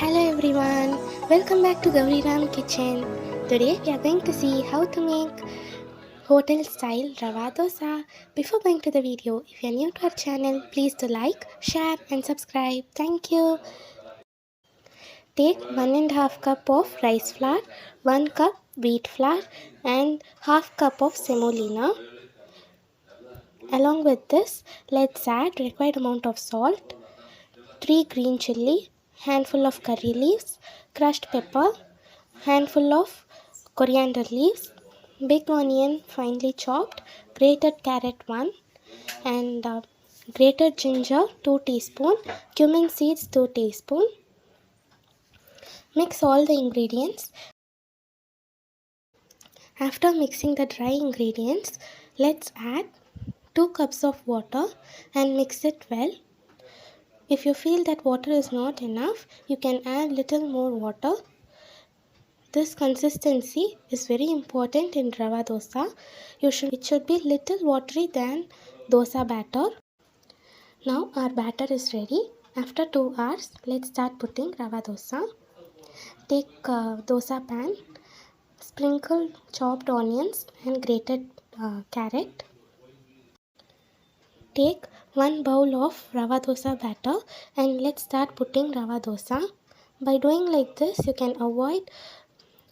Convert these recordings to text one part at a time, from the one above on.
Hello everyone, welcome back to Gauri Ram Kitchen. Today we are going to see how to make hotel style Rava Dosa. Before going to the video, if you are new to our channel, please do like, share and subscribe. Thank you. Take 1.5 cup of rice flour, 1 cup wheat flour and half cup of semolina. Along with this, let's add required amount of salt, 3 green chilli, handful of curry leaves, crushed pepper, handful of coriander leaves, big onion finely chopped, grated carrot 1 and grated ginger 2 teaspoon, cumin seeds 2 teaspoon. Mix all the ingredients. After mixing the dry ingredients, let's add 2 cups of water and mix it well. If you feel that water is not enough, you can add little more water. This consistency is very important in Rava dosa. It should be little watery than dosa batter. Now our batter is ready. After 2 hours, let's start putting Rava dosa. Take dosa pan, sprinkle chopped onions and grated carrot. Take 1 bowl of Rava dosa batter and let's start putting Rava dosa. By doing like this, you can avoid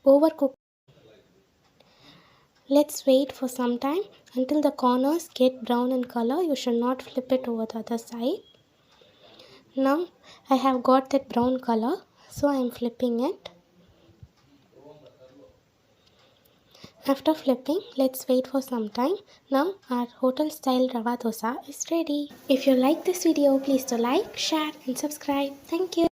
overcook. Let's wait for some time until the corners get brown in color. You should not flip it over the other side. Now I have got that brown color, so I am flipping it. After flipping, let's wait for some time. Now our hotel style Rava dosa is ready. If you like this video, please do like, share and subscribe. Thank you.